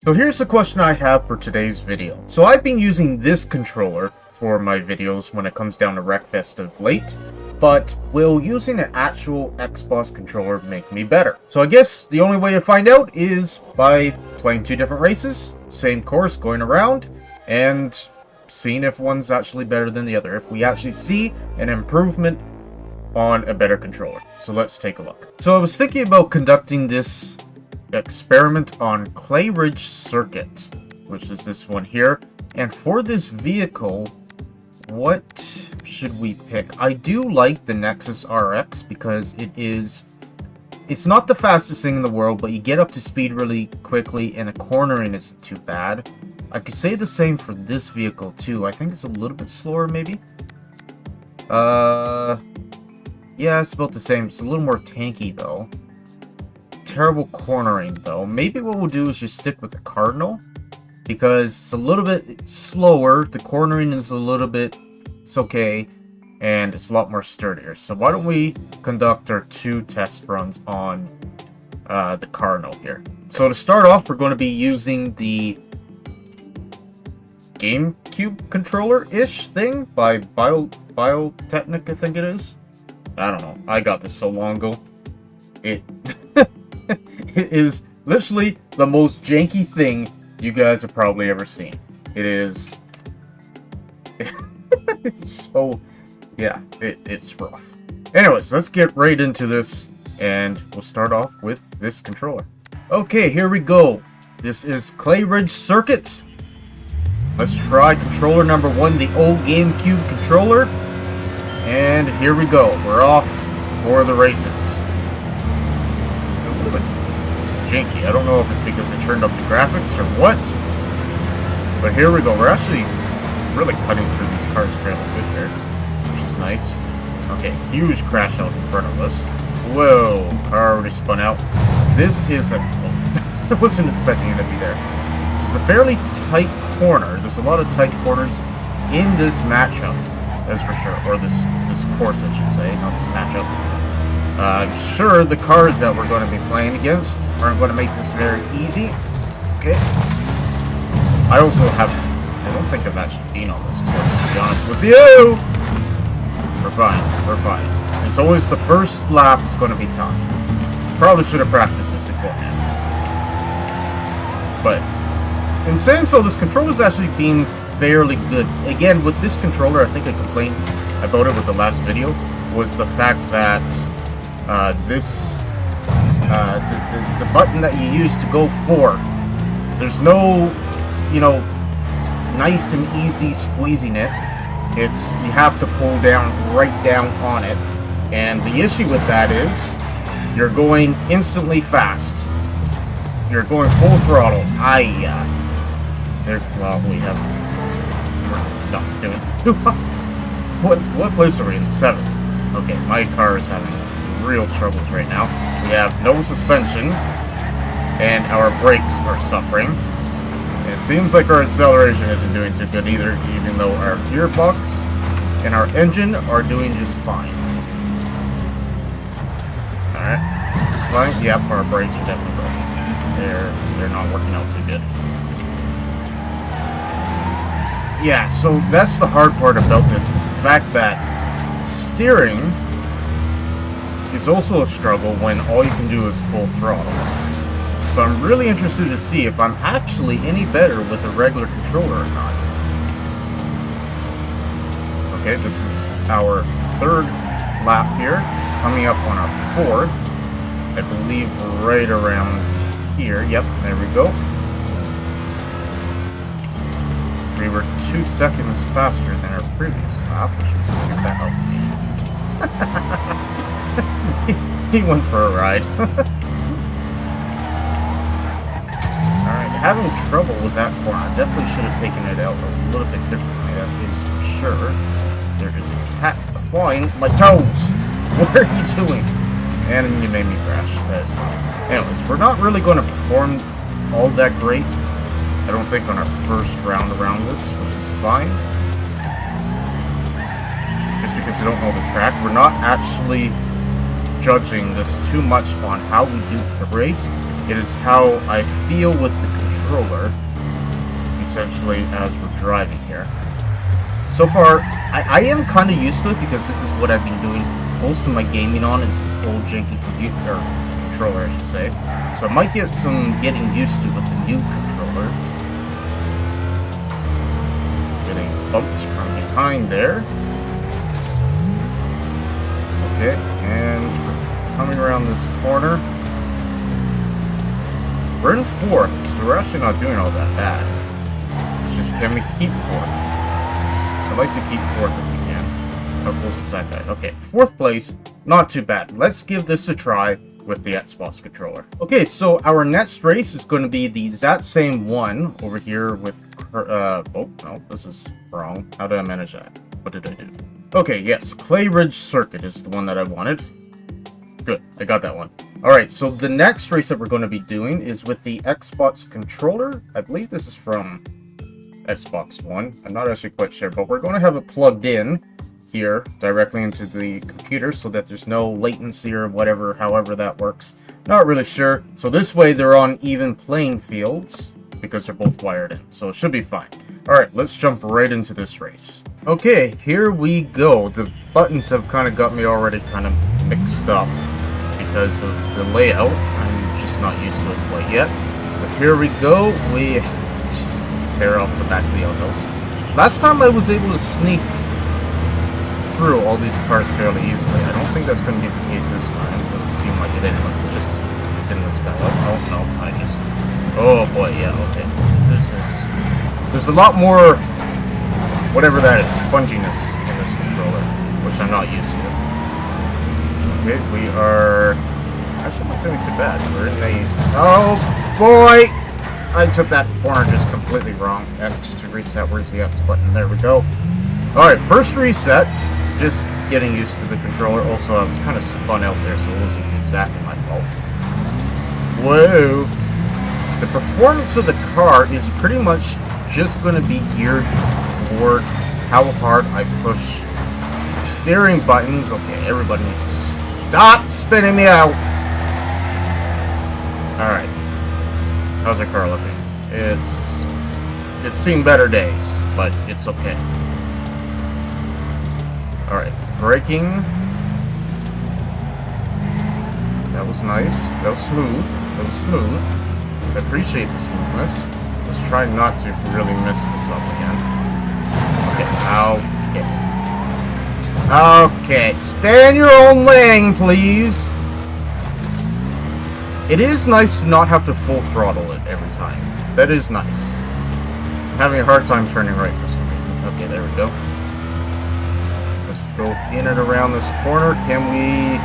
So here's the question I have for today's video. So I've been using this controller for my videos when it comes down to Wreckfest of late, but will using an actual Xbox controller make me better? So I guess the only way to find out is by playing two different races, same course, going around, and seeing if one's actually better than the other, if we actually see an improvement on a better controller. So let's take a look. So I was thinking about conducting this experiment on Clay Ridge Circuit, which is this one here. And for this vehicle, what should we pick? I do like the Nexus RX because it's not the fastest thing in the world, but you get up to speed really quickly and the cornering isn't too bad. I could say the same for this vehicle too. I think it's a little bit slower maybe. Yeah, it's about the same. It's a little more tanky though. Terrible cornering though. Maybe what we'll do is just stick with the Cardinal because it's a little bit slower. The cornering is a little bit, it's okay, and it's a lot more sturdier. So why don't we conduct our two test runs on the Cardinal here. So to start off, we're going to be using the GameCube controller-ish thing by Biotechnic, I think it is. I don't know. I got this so long ago. It it is literally the most janky thing you guys have probably ever seen. It is it's so, yeah, it's rough. Anyways, let's get right into this, and we'll start off with this controller. Okay, here we go. This is Clay Ridge Circuit. Let's try controller number one, the old GameCube controller. And here we go. We're off for the races. It's a little bit janky. I don't know if it's because I turned up the graphics or what. But here we go. We're actually really cutting through these cars fairly good here, which is nice. Okay, huge crash out in front of us. Whoa, car already spun out. This is a... I wasn't expecting it to be there. This is a fairly tight corner. There's a lot of tight corners in this matchup. That's for sure. Or this course, I should say, not this matchup. I'm sure the cars that we're going to be playing against aren't going to make this very easy. Okay. I don't think I've actually been on this course, to be honest with you. We're fine. We're fine. It's always the first lap is going to be tough. Probably should have practiced this beforehand. But in saying so, this controller's actually been fairly good. Again, with this controller, I think I complained about it with the last video, was the fact that the button that you use to go forward, there's no, nice and easy squeezing it. It's, you have to pull right down on it. And the issue with that is, you're going instantly fast. You're going full throttle. Well, we're not doing. What place are we in? 7th. Okay, my car is having real struggles right now. We have no suspension, and our brakes are suffering. And it seems like our acceleration isn't doing too good either, even though our gearbox and our engine are doing just fine. Alright. Fine. Yep, our brakes are definitely broken. They're not working out too good. Yeah, so that's the hard part about this, is the fact that steering is also a struggle when all you can do is full throttle. So I'm really interested to see if I'm actually any better with a regular controller or not. Okay, this is our 3rd lap here, coming up on our 4th. I believe right around here. Yep, there we go. We were 2 seconds faster than our previous lap, which was get that out. He went for a ride. Alright, having trouble with that corner. Definitely should have taken it out a little bit differently, that is for sure. There is a cat clawing my toes! What are you doing? And you made me crash. That is fine. Anyways, we're not really going to perform all that great, I don't think, on our first round around this, which is fine. Just because I don't know the track. We're not actually judging this too much on how we do the race. It is how I feel with the controller. controller, essentially, as we're driving here. So far, I am kind of used to it because this is what I've been doing most of my gaming on, is this old janky computer, or controller, I should say. So I might get some getting used to with the new controller. Getting bumped from behind there. Okay, and we're coming around this corner. We're in 4th, so we're actually not doing all that bad. It's just, can we keep 4th? I'd like to keep 4th if we can. How close is that guy? Okay, 4th place, not too bad. Let's give this a try with the Xbox controller. Okay, so our next race is going to be the exact same one over here with... oh, no, this is wrong. How did I manage that? What did I do? Okay, yes, Clay Ridge Circuit is the one that I wanted. Good, I got that one. Alright, so the next race that we're going to be doing is with the Xbox controller. I believe this is from Xbox One. I'm not actually quite sure, but we're going to have it plugged in here directly into the computer so that there's no latency or whatever, however that works. Not really sure. So this way they're on even playing fields because they're both wired in. So it should be fine. Alright, let's jump right into this race. Okay, here we go. The buttons have kind of got me already kind of mixed up because of the layout. I'm just not used to it quite yet. But here we go. We just tear off the back of the autos. Last time I was able to sneak through all these cars fairly easily. I don't think that's going to be the case this time. It doesn't seem like it anyway. So just pin this guy up. Oh, no. I just... Oh, boy. Yeah, okay. There's a lot more... whatever that is, sponginess in this controller, which I'm not used to. Okay, we are... Actually, not doing too bad. We're in a... Oh, boy! I took that corner just completely wrong. X to reset. Where's the X button? There we go. Alright, first reset. Just getting used to the controller. Also, I was kind of spun out there, so it wasn't exactly my fault. Whoa! The performance of the car is pretty much just going to be geared toward how hard I push the steering buttons. Okay, everybody needs to stop spinning me out. Alright. How's the car looking? It's seen better days, but it's okay. Alright, braking. That was nice. That was smooth. That was smooth. I appreciate the smoothness. Let's try not to really mess this up again. Okay. Okay, stay in your own lane, please. It is nice to not have to full throttle it every time. That is nice. I'm having a hard time turning right for some reason. Okay, there we go. Let's go in and around this corner. Can we...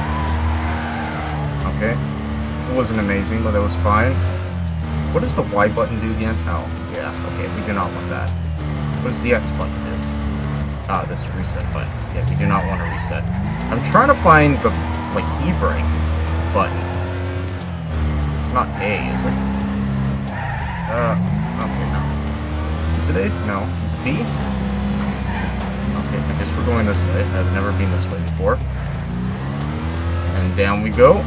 Okay. It wasn't amazing, but that was fine. What does the Y button do again? Oh, yeah. Okay, we do not want that. What does the X button do? Ah, this reset button. Yeah, we do not want to reset. I'm trying to find the, like, e-brake button. It's not A, is it? Okay, no. Is it A? No. Is it B? Okay, I guess we're going this way. I've never been this way before. And down we go.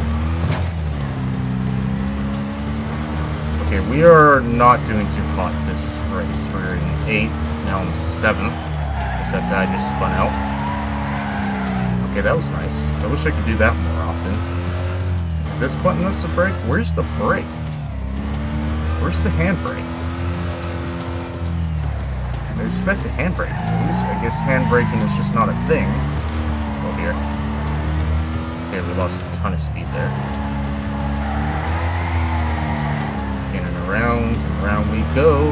Okay, we are not doing too hot this race. We're in 8th, now in 7th. That guy just spun out. Okay, that was nice. I wish I could do that more often. Is it this button that's the brake? Where's the brake? Where's the handbrake? I expect a handbrake, please. I guess handbraking is just not a thing. Oh dear. Okay, we lost a ton of speed there. In and around we go.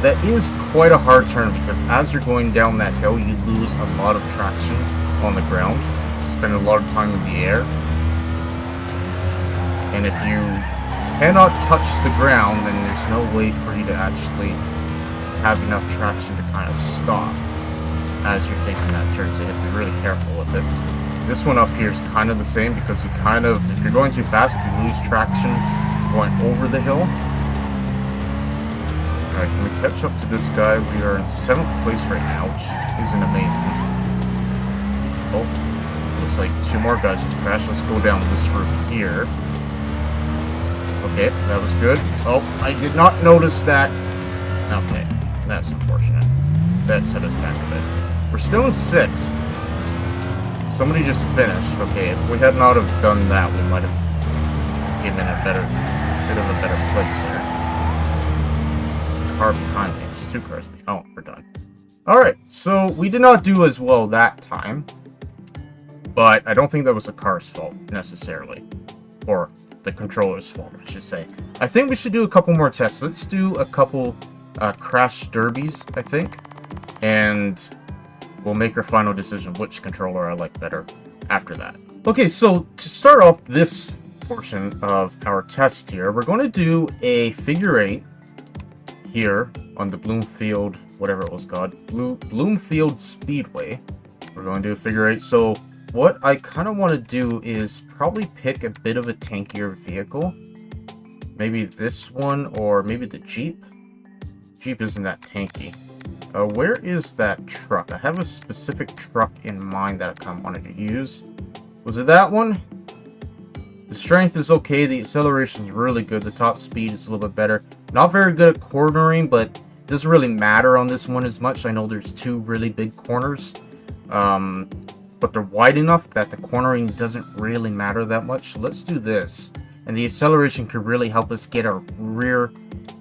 That is quite a hard turn because as you're going down that hill, you lose a lot of traction on the ground. Spend a lot of time in the air. And if you cannot touch the ground, then there's no way for you to actually have enough traction to kind of stop as you're taking that turn. So you have to be really careful with it. This one up here is kind of the same because you kind of, if you're going too fast, you lose traction going over the hill. Alright, can we catch up to this guy? We are in 7th place right now, which isn't amazing. Oh, looks like 2 more guys just crashed. Let's go down this route here. Okay, that was good. Oh, I did not notice that. Okay, that's unfortunate. That set us back a bit. We're still in 6th. Somebody just finished. Okay, if we had not have done that, we might have given a bit of a better place there. There's a car behind me. There's 2 cars behind me. Oh, we're done. Alright, so we did not do as well that time. But I don't think that was the car's fault, necessarily. Or the controller's fault, I should say. I think we should do a couple more tests. Let's do a couple crash derbies, I think. And we'll make our final decision which controller I like better after that. Okay, so to start off this portion of our test here, we're going to do a figure 8 here on the Bloomfield, whatever it was called, Bloomfield Speedway. We're going to do a figure 8. So what I kind of want to do is probably pick a bit of a tankier vehicle. Maybe this one, or maybe the Jeep. Jeep isn't that tanky. Where is that truck? I have a specific truck in mind that I kind of wanted to use. Was it that one? The strength is okay. The acceleration is really good. The top speed is a little bit better. Not very good at cornering, but it doesn't really matter on this one as much. I know there's 2 really big corners. But they're wide enough that the cornering doesn't really matter that much. So let's do this. And the acceleration could really help us get our rear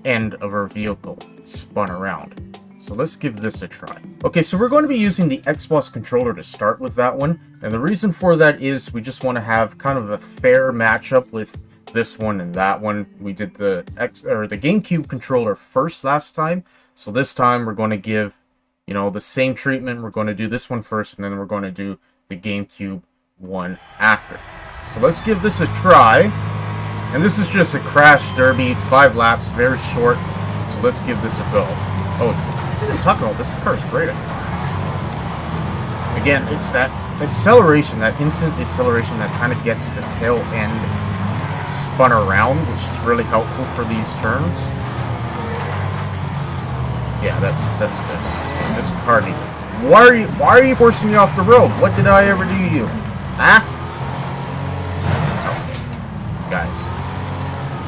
end of our vehicle spun around. So let's give this a try. Okay, so we're going to be using the Xbox controller to start with that one. And the reason for that is we just want to have kind of a fair matchup with this one and that one. We did the GameCube controller first last time. So this time we're going to give, you know, the same treatment. We're going to do this one first, and then we're going to do the GameCube one after. So let's give this a try. And this is just a crash derby, 5 laps, very short. So let's give this a go. Oh, what are you talking about? This car is great. Again, it's that acceleration, that instant acceleration that kind of gets the tail end spun around, which is really helpful for these turns. Yeah, that's good. This car needs it. Why are you forcing me off the road? What did I ever do to you? Huh? Okay. Guys,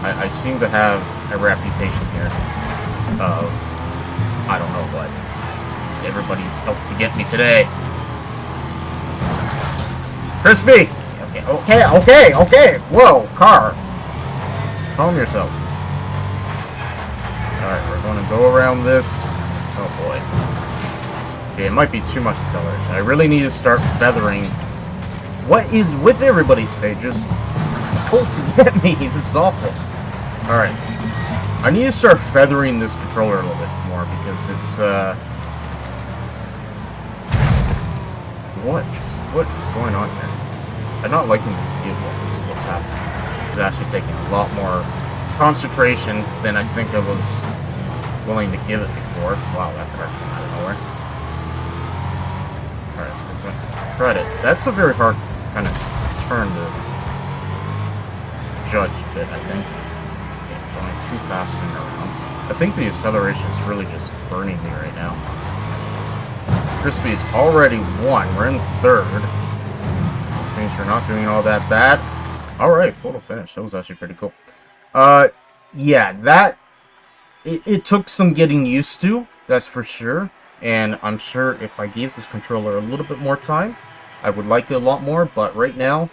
I seem to have a reputation here of, I don't know what. Everybody's out to get me today. Crispy! Okay. Whoa, car. Calm yourself. Alright, we're going to go around this. Oh boy. Okay, it might be too much acceleration. I really need to start feathering. What is with everybody today? Just out to get me. This is awful. Alright. I need to start feathering this controller a little bit more because it's, what is going on here? I'm not liking this vehicle. This is what's happening. It's actually taking a lot more concentration than I think I was willing to give it before. Wow, that car came out of nowhere. Alright, we're going to try it. That's a very hard kind of turn to judge a bit, I think. Okay, going too fast in around. I think the acceleration is really just burning me right now. Crispy is already 1. We're in 3rd. Things are not doing all that bad. Alright, photo finish. That was actually pretty cool. Yeah, that... It took some getting used to, that's for sure. And I'm sure if I gave this controller a little bit more time, I would like it a lot more. But right now,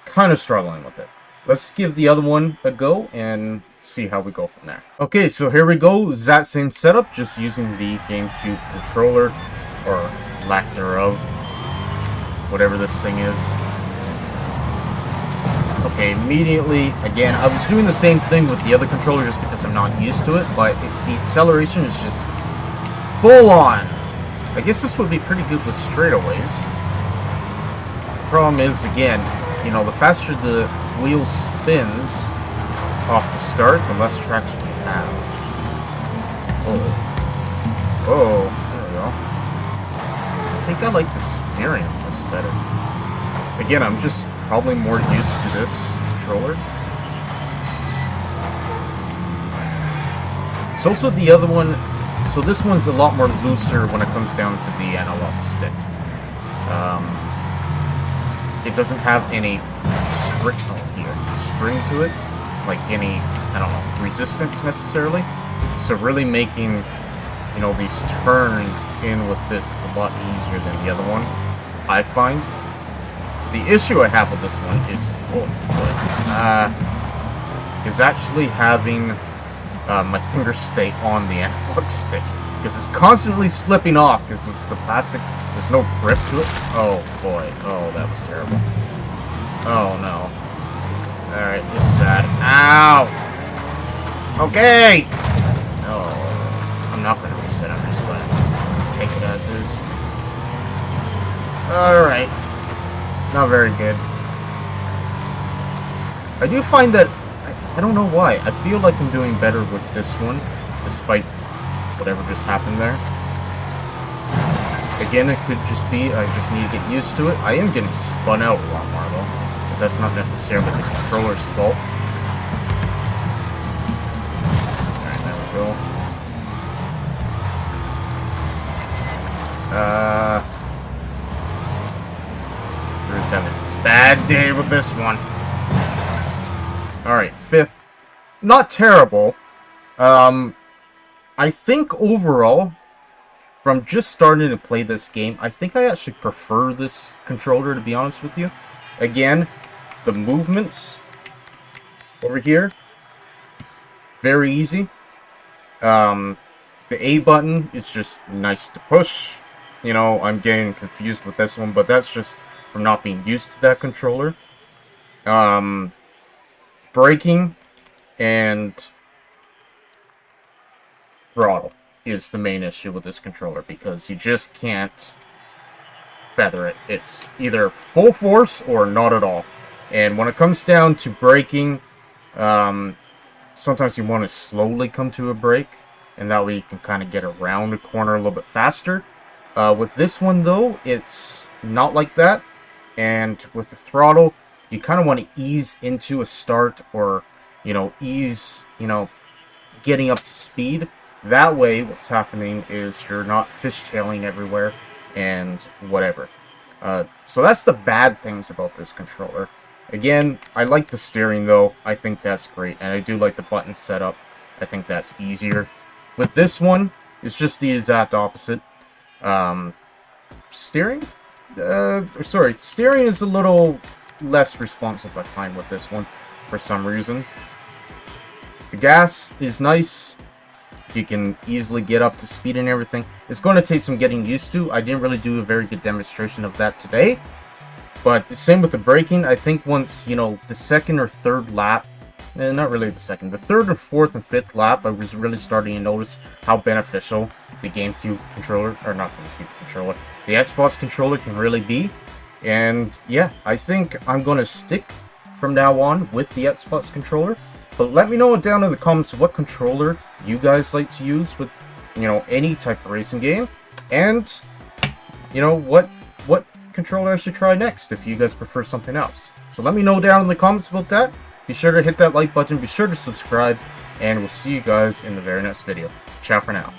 kind of struggling with it. Let's give the other one a go and see how we go from there. Okay, so here we go. That same setup, just using the GameCube controller, or lack thereof, whatever this thing is. Okay, immediately, again, I was doing the same thing with the other controller just because I'm not used to it, but it's, the acceleration is just full on. I guess this would be pretty good with straightaways. The problem is, again, you know, the faster the wheel spins off the start, the less traction you have. Oh, there we go. I think I like the steering on this better. Again, I'm just probably more used to this controller. It's also the other one, so this one's a lot more looser when it comes down to the analog stick. It doesn't have any string to it, like any, I don't know, resistance necessarily. So really making, you know, these turns in with this is a lot easier than the other one, I find. The issue I have with this one is, is actually having my fingers stay on the analog stick, because it's constantly slipping off because of the plastic. There's no grip to it. Oh boy, oh that was terrible. Oh no. Alright, this is bad. Ow! Okay! No, I'm not gonna reset, I'm just gonna take it as is. Alright. Not very good. I do find that, I don't know why, I feel like I'm doing better with this one, despite whatever just happened there. Again, it could just be, I just need to get used to it. I am getting spun out a lot more though, but that's not necessarily the controller's fault. Alright, there we go. We're just having a bad day with this one. Alright, 5th. Not terrible. I think overall, from just starting to play this game, I think I actually prefer this controller, to be honest with you. Again, the movements over here, very easy. The A button is just nice to push. You know, I'm getting confused with this one, but that's just from not being used to that controller. Braking and throttle is the main issue with this controller, because you just can't feather it. It's either full force or not at all. And when it comes down to braking, sometimes you want to slowly come to a brake, and that way you can kind of get around a corner a little bit faster. With this one though, it's not like that, and with the throttle, you kind of want to ease into a start, or, you know, ease, you know, getting up to speed. That way, what's happening is you're not fishtailing everywhere and whatever. So that's the bad things about this controller. Again, I like the steering though. I think that's great, and I do like the button setup. I think that's easier. With this one, it's just the exact opposite. Steering is a little less responsive, I find, with this one for some reason. The gas is nice. You can easily get up to speed and everything. It's going to take some getting used to. I didn't really do a very good demonstration of that today. But the same with the braking. I think once, you know, the second or third lap, not really the second, the third and fourth and fifth lap, I was really starting to notice how beneficial the GameCube controller, or not GameCube controller, the Xbox controller can really be. And yeah, I think I'm going to stick from now on with the Xbox controller. But let me know down in the comments what controller you guys like to use with, you know, any type of racing game. And, you know, what controller I should try next if you guys prefer something else. So let me know down in the comments about that. Be sure to hit that like button, be sure to subscribe, and we'll see you guys in the very next video. Ciao for now.